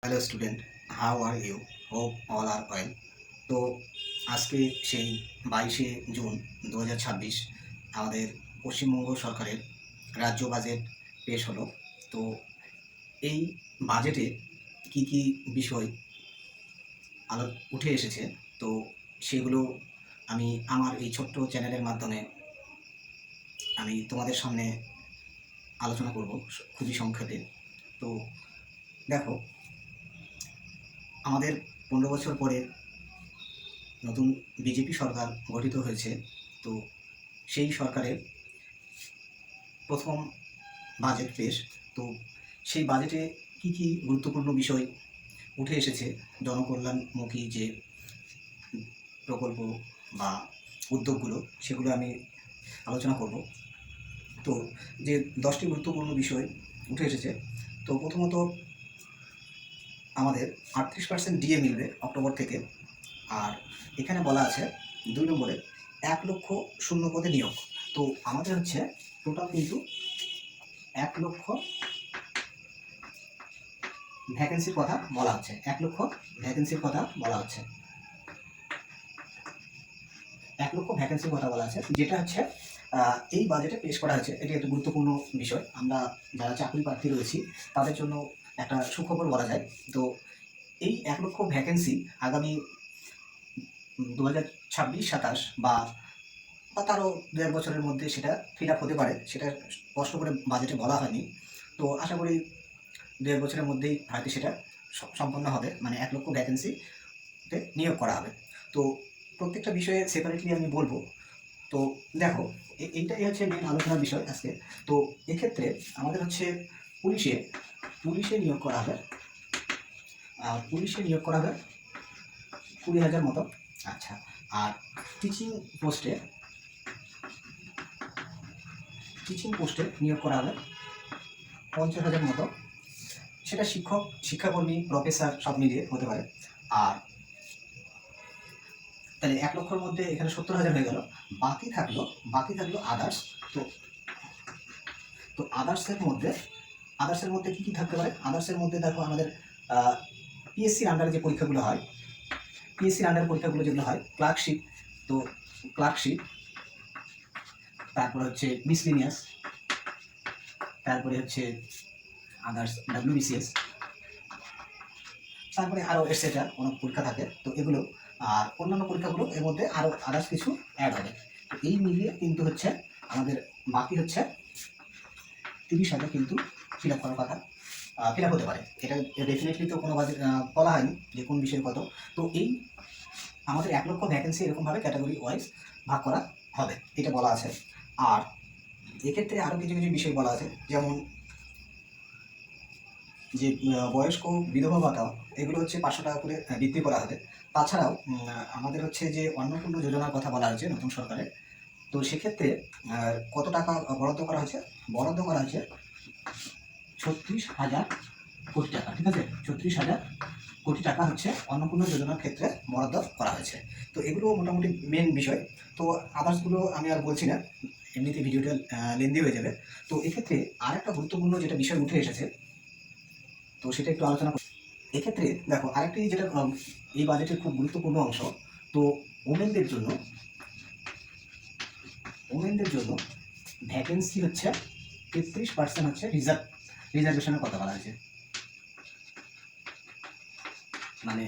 Hello student, how are you? Hope all are well. তো আজকে সেই 22শে জুন 2026 আমাদের পশ্চিমবঙ্গ সরকারের রাজ্য বাজেট পেশ হলো। তো এই বাজেটে কি কি বিষয় আলো উঠে এসেছে, তো সেগুলো আমি আমার এই ছোট্ট চ্যানেলের মাধ্যমে আমি তোমাদের সামনে আলোচনা করব খুবই সংক্ষেপে। তো দেখো, আমাদের 15 বছর পরে নতুন বিজেপি সরকার গঠিত হয়েছে। তো সেই সরকারের প্রথম বাজেট পেশ। তো সেই বাজেটে কি কি গুরুত্বপূর্ণ বিষয় উঠে এসেছে, জনকল্যাণমুখী যে প্রকল্প বা উদ্যোগগুলো, সেগুলো আমি আলোচনা করব। তো যে 10টি গুরুত্বপূর্ণ বিষয় উঠে এসেছে, তো প্রথমত আমাদের 38% ডিএ মিলবে অক্টোবর থেকে। আর এখানে বলা আছে 2 নম্বরে 1 লক্ষ শূন্য পদে নিয়োগ। তো আমাদের হচ্ছে টোটাল কিন্তু 1 লক্ষ ভ্যাকেন্সির কথা বলা হচ্ছে। 1 লক্ষ ভ্যাকেন্সির কথা বলা হচ্ছে। 1 লক্ষ ভ্যাকেন্সির কথা বলা আছে, যেটা হচ্ছে এই বাজেটে পেশ করা হয়েছে। এটি একটা গুরুত্বপূর্ণ বিষয়। আমরা যারা চাকরি প্রার্থী রয়েছি তাদের জন্য একটা সুখবর বলা যায়। তো এই 1 লক্ষ ভ্যাকেন্সি আগামী 2026-27 বা তারও 2-1 বছরের মধ্যে সেটা ফিল আপ হতে পারে। সেটা স্পষ্ট করে বাজেটে বলা হয়নি। তো আশা করি 2-1 বছরের মধ্যেই হয়তো সেটা সম্পন্ন হবে, মানে 1 লক্ষ ভ্যাকেন্সিতে নিয়োগ করা হবে। তো প্রত্যেকটা বিষয়ে সেপারেটলি আমি বলবো। তো দেখো, এইটাই হচ্ছে মেন আলোচনার বিষয় আজকে। তো এক্ষেত্রে আমাদের হচ্ছে পুলিশে পুলিশে নিয়োগ করা হবে। পুলিশে নিয়োগ করা হবে 20,000 মতো। আচ্ছা, আর টিচিং পোস্টে টিচিং পোস্টে নিয়োগ করা হবে 50,000 মতো। সেটা শিক্ষক, শিক্ষাকর্মী, প্রফেসর সব মিলিয়ে হতে পারে। আর তাহলে 1 লক্ষর মধ্যে এখানে 70,000 হয়ে গেল। বাকি থাকলো আদার্স। তো তো আদার্সের মধ্যে কী কী থাকতে পারে? আদার্সের মধ্যে দেখো, আমাদের পিএসসির আন্ডারে যে পরীক্ষাগুলো হয়, পিএসসির আন্ডারে পরীক্ষাগুলো যেগুলো হয়, ক্লার্কশিপ। তো ক্লার্কশিপ, তারপরে হচ্ছে মিসলিনিয়াস, তারপরে হচ্ছে আদার্স ডাব্লিউবিসিএস, তারপরে আরও এটসেট্রা অনেক পরীক্ষা থাকে। তো এগুলো আর অন্যান্য পরীক্ষাগুলো এর মধ্যে আরও আদার্স কিছু অ্যাড হবে। তো এই মিলিয়ে কিন্তু হচ্ছে আমাদের বাকি হচ্ছে 30,000 কিন্তু ফিল আপ করার কথা, ফিল আপ হতে পারে। এটা ডেফিনেটলি তো কোনো বলা হয়নি যে কোন বিষয়ে কত। তো এই আমাদের 1 লক্ষ ভ্যাকেন্সি এরকমভাবে ক্যাটাগরি ওয়াইজ ভাগ করা হবে, এটা বলা আছে। আর এক্ষেত্রে আরও কিছু কিছু বিষয় বলা আছে, যেমন যে বয়স্ক বিধবা ভাতা, এগুলো হচ্ছে 500 টাকা করে বৃদ্ধি করা হবে। তাছাড়াও আমাদের হচ্ছে যে অন্নপূর্ণ যোজনার কথা বলা হয়েছে নতুন সরকারের। তো সেক্ষেত্রে কত টাকা বরাদ্দ করা হয়েছে? বরাদ্দ করা হয়েছে 36,000 কোটি টাকা। ঠিক আছে, 36,000 কোটি টাকা হচ্ছে অন্নপূর্ণ যোজনার ক্ষেত্রে বরাদ্দ করা হয়েছে। তো এগুলো মোটামুটি মেন বিষয়। তো আদার্সগুলো আমি আর বলছি না, এমনিতে ভিডিওটা লেন্দি হয়ে যাবে। তো এক্ষেত্রে আরেকটা গুরুত্বপূর্ণ যেটা বিষয় উঠে এসেছে, তো সেটা একটু আলোচনা করি। এক্ষেত্রে দেখো, আরেকটি যেটা এই বাজেটের খুব গুরুত্বপূর্ণ অংশ। তো ওমেনদের জন্য ভ্যাকেন্সি হচ্ছে 33% হচ্ছে রিজার্ভেশনের কথা বলা হয়েছে। মানে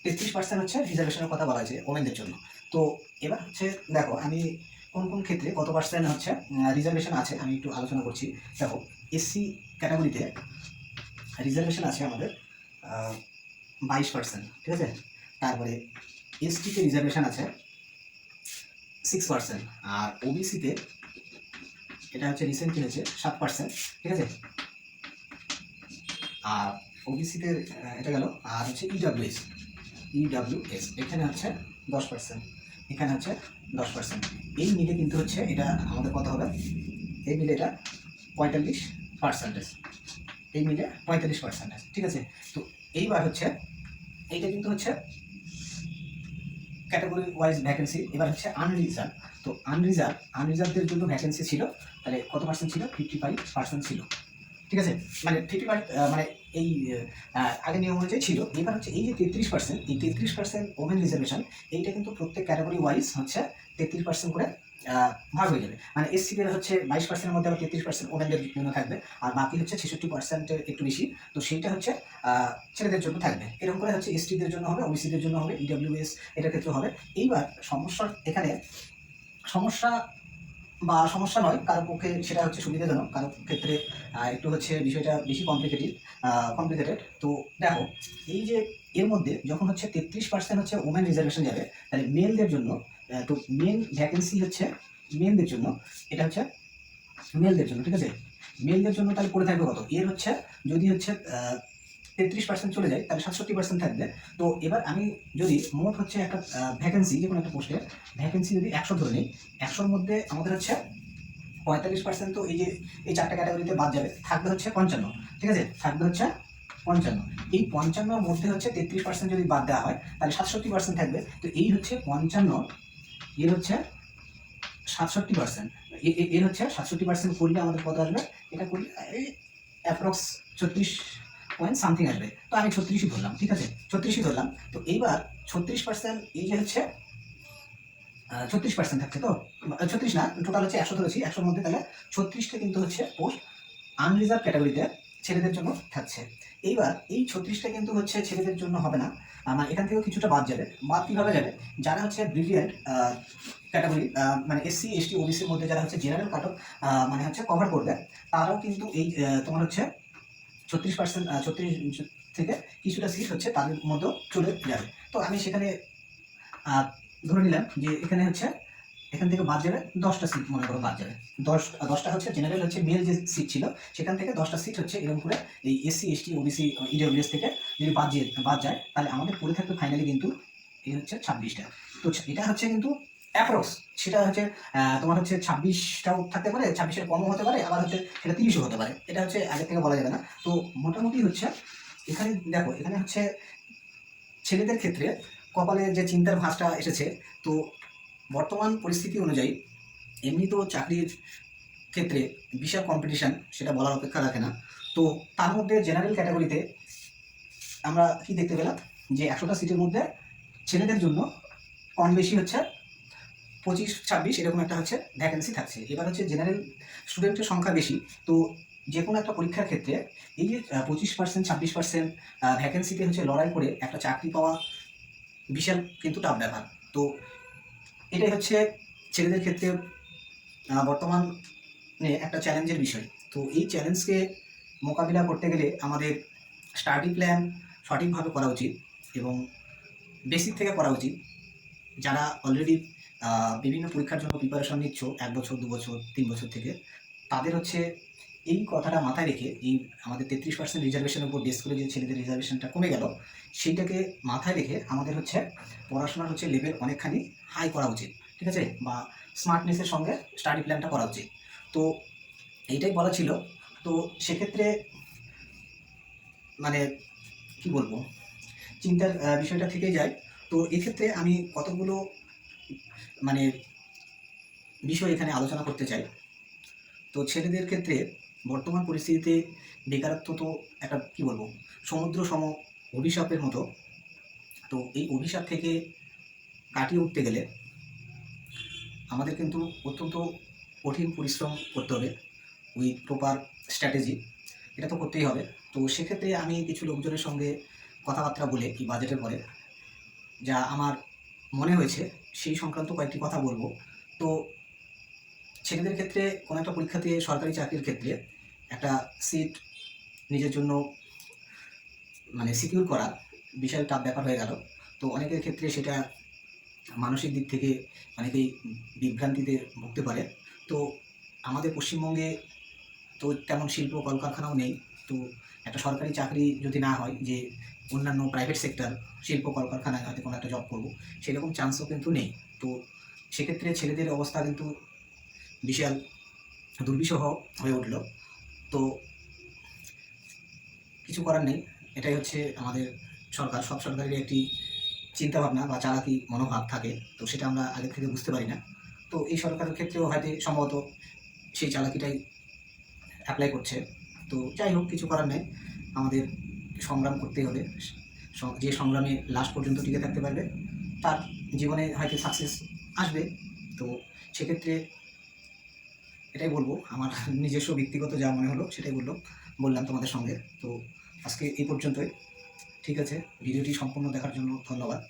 33% হচ্ছে রিজার্ভেশনের কথা বলা হয়েছে ওমেনদের জন্য। তো এবার হচ্ছে দেখো, আমি কোন কোন ক্ষেত্রে কত পার্সেন্ট হচ্ছে রিজার্ভেশন আছে আমি একটু আলোচনা করছি। দেখো, এসসি ক্যাটাগরিতে রিজার্ভেশন আছে আমাদের 22%। ঠিক আছে, তারপরে এসটিতে রিজার্ভেশন আছে 6%। আর ওবিসিতে, এটা হচ্ছে রিসেন্টলি হয়েছে 7%। ঠিক আছে, আর ওবিসিতে এটা গেল। আর হচ্ছে ইডাব্লিউএস এখানে হচ্ছে 10%, এখানে হচ্ছে 10%। এই মিলে কিন্তু হচ্ছে এটা আমাদের কত হবে? এই মিলে এটা 45%। এই মিলে 45%। ঠিক আছে, তো এইবার হচ্ছে এইটা কিন্তু হচ্ছে ক্যাটাগরি ওয়াইজ ভ্যাকেন্সি। এবার হচ্ছে আনরিজার্ভ। তো আনরিজার্ভদের জন্য ভ্যাকেন্সি ছিল, তাহলে কত পার্সেন্ট ছিল? 55% ছিল। ঠিক আছে, মানে 50, মানে এই আগের নিয়ম অনুযায়ী ছিল। এবার হচ্ছে এই যে 33%, এই 33% ওমেন রিজার্ভেশন, এইটা কিন্তু প্রত্যেক ক্যাটাগরি ওয়াইজ হচ্ছে 33% করে ভাগ হয়ে যাবে। মানে এসসিদের হচ্ছে 22%-এর মধ্যে আবার 33% ওমেনদের জন্য থাকবে, আর বাকি হচ্ছে 66%-এর একটু বেশি, তো সেইটা হচ্ছে ছেলেদের জন্য থাকবে। এরকম করে হচ্ছে এসটিদের জন্য হবে, ওবিসিদের জন্য হবে, ইডব্লিউএস এটার ক্ষেত্রে হবে। এইবার সমস্যা এখানে, সমস্যা বা সমস্যা নয়, কারোর পক্ষে সেটা হচ্ছে সুবিধাজনক, কারোর ক্ষেত্রে একটু হচ্ছে বিষয়টা বেশি কমপ্লিকেটেড। তো দেখো, এই যে এর মধ্যে যখন হচ্ছে 33% হচ্ছে ওমেন রিজার্ভেশন যাবে, তাহলে মেলদের জন্য তো মেন ভ্যাকেন্সি হচ্ছে মেলদের জন্য, এটা হচ্ছে মেলদের জন্য, ঠিক আছে। মেলদের জন্য তাহলে পড়ে থাকবে কত, এর হচ্ছে যদি হচ্ছে 33% চলে যায় তাহলে 67% থাকবে। তো এবার আমি যদি মোট হচ্ছে একটা ভ্যাকেন্সি, যে কোনো একটা পোস্টে ভ্যাকেন্সি যদি 100 ধরে নিই, 100-র মধ্যে আমাদের হচ্ছে 45%, তো এই যে এই চারটা ক্যাটাগরিতে বাদ যাবে, থাকবে হচ্ছে 55, ঠিক আছে, থাকবে হচ্ছে 55। এই 55-র মধ্যে হচ্ছে 33% যদি বাদ দেওয়া হয় তাহলে 67% থাকবে। তো এই হচ্ছে 55, এর হচ্ছে 67%, এর হচ্ছে 67% করলে আমাদের কত আসবে, এটা করলে এই অ্যাপ্রক্স 36 পয়েন্ট সামথিং আসবে। তো আমি 36ই ধরলাম, ঠিক আছে, 36ই ধরলাম। তো এইবার 36%, এই যে হচ্ছে 36% থাকছে, তো 36 না, টোটাল হচ্ছে 100 ধরেছি, 100-র মধ্যে তাহলে 36টা কিন্তু হচ্ছে পোস্ট আনরিজার্ভ ক্যাটাগরিতে ছেলেদের জন্য থাকছে। এইবার এই 36টা কিন্তু হচ্ছে ছেলেদের জন্য হবে না, মানে এখান থেকেও কিছুটা বাদ যাবে। বাদ কীভাবে যাবে, যারা হচ্ছে ব্রিলিয়েন্ট ক্যাটাগরি, মানে এসসি এসটি ওবিসির মধ্যে যারা হচ্ছে জেনারেল কাট অফ মানে হচ্ছে কভার করবে, তারাও কিন্তু এই তোমার হচ্ছে 36%, 36 থেকে কিছুটা সিট হচ্ছে তাদের মধ্যেও চলে যাবে। তো আমি সেখানে ধরে নিলাম যে এখানে হচ্ছে এখান থেকে বাদ যাবে 10টা সিট, মনে করো বাদ যাবে 10টা হচ্ছে জেনারেল হচ্ছে মেল যে সিট ছিল, সেখান থেকে 10টা সিট হচ্ছে এরকম করে এই এসসি এসটি ওবিসি ইডব্লিউএস থেকে যদি বাদ যায়, তাহলে আমাদের পড়ে থাকবে ফাইনালি কিন্তু এই হচ্ছে 26টা। তো এটা হচ্ছে কিন্তু অ্যাপ্রক্স, সেটা হচ্ছে তোমার হচ্ছে 26টাও থাকতে পারে, 26-এর কমও হতে পারে, আবার হচ্ছে সেটা 30ও হতে পারে, এটা হচ্ছে আগে থেকে বলা যাবে না। তো মোটামুটি হচ্ছে এখানে দেখো, এখানে হচ্ছে ছেলেদের ক্ষেত্রে কপালে যে চিন্তার ভাঁজটা এসেছে। তো বর্তমান পরিস্থিতি অনুযায়ী এমনি তো চাকরির ক্ষেত্রে বিশাল কম্পিটিশান, সেটা বলার অপেক্ষা রাখে না। তো তার মধ্যে জেনারেল ক্যাটাগরিতে আমরা কি দেখতে পেলাম, যে 100টা সিটের মধ্যে ছেলেদের জন্য কম বেশি হচ্ছে 25-26 এরকম একটা হচ্ছে ভ্যাকেন্সি থাকছে। এবার হচ্ছে জেনারেল স্টুডেন্টের সংখ্যা বেশি, তো যে কোনো একটা পরীক্ষার ক্ষেত্রে এই যে 25%, 26% ভ্যাকেন্সিতে হচ্ছে লড়াই করে একটা চাকরি পাওয়া বিশাল কিন্তু টাফ ব্যাপার। তো এটাই হচ্ছে ছেলেদের ক্ষেত্রে বর্তমানে একটা চ্যালেঞ্জের বিষয়। তো এই চ্যালেঞ্জকে মোকাবিলা করতে গেলে আমাদের স্টাডি প্ল্যান সঠিকভাবে করা উচিত এবং বেসিক থেকে করা উচিত। যারা অলরেডি বিভিন্ন পরীক্ষার জন্য প্রিপারেশন নিচ্ছ 1 বছর, 2 বছর, 3 বছর থেকে, তাদের হচ্ছে এই কথাটা মাথায় রেখে, এই আমাদের 33% রিজার্ভেশনের উপর বেস করে যে ছেলেদের রিজার্ভেশনটা কমে গেল, সেইটাকে মাথায় রেখে আমাদের হচ্ছে পড়াশোনার হচ্ছে লেভেল অনেকখানি হাই করা উচিত, ঠিক আছে, বা স্মার্টনেসের সঙ্গে স্টাডি প্ল্যানটা করা উচিত। তো এইটাই বলা ছিল। তো সেক্ষেত্রে মানে কি বলবো, চিন্তার বিষয়টা থেকেই যায়। তো এক্ষেত্রে আমি কতগুলো মানে বিষয় এখানে আলোচনা করতে চাই। তো ছেলেদের ক্ষেত্রে বর্তমান পরিস্থিতিতে বেকারত্ব তো একটা কি বলবো, সমুদ্র সম অভিশাপের মতো। তো এই অভিশাপ থেকে কাটিয়ে উঠতে গেলে আমাদের কিন্তু অত্যন্ত কঠিন পরিশ্রম করতে হবে, উইথ প্রপার স্ট্র্যাটেজি, এটা তো করতেই হবে। তো সেক্ষেত্রে আমি কিছু লোকজনের সঙ্গে কথাবার্তা বলে এই বাজেটের পরে যা আমার মনে হয়েছে সেই সংক্রান্ত কয়েকটি কথা বলবো। তো ছেলেদের ক্ষেত্রে কোনো একটা পরীক্ষাতে, সরকারি চাকরির ক্ষেত্রে একটা সিট নিজের জন্য মানে সিকিউর করা বিশাল টাফ ব্যাপার হয়ে গেল। তো অনেকের ক্ষেত্রে সেটা মানসিক দিক থেকে অনেকেই বিভ্রান্তিতে ভুগতে পারে। তো আমাদের পশ্চিমবঙ্গে তো তেমন শিল্প কলকারখানাও নেই। তো একটা সরকারি চাকরি যদি না হয়, যে অন্যান্য প্রাইভেট সেক্টর শিল্প কলকারখানায় হয়তো কোনো একটা জব করবো, সেরকম চান্সও কিন্তু নেই। তো সেক্ষেত্রে ছেলেদের অবস্থা কিন্তু বিশাল দুর্বিষহ হয়ে উঠল। তো কিছু করার নেই, এটাই হচ্ছে আমাদের সরকার, সব সরকারের একটি চিন্তাভাবনা বা চালাকি মনোভাব থাকে। তো সেটা আমরা আগে থেকে বুঝতে পারি না। তো এই সরকারের ক্ষেত্রেও হয়তো সম্ভবত সেই চালাকিটাই অ্যাপ্লাই করছে। তো যাই হোক, কিছু করার নেই। আমাদের সংগ্রাম করতেই হবে। যে সংগ্রামে লাস্ট পর্যন্ত টিকে থাকতে পারবে তার জীবনে হয়তো সাকসেস আসবে। তো সেক্ষেত্রে এটাই বলবো, আমার নিজস্ব ব্যক্তিগত যা মনে হলো সেটাই বললাম তোমাদের সঙ্গে। তো আজকে এই পর্যন্তই। ঠিক আছে, ভিডিওটি সম্পূর্ণ দেখার জন্য ধন্যবাদ।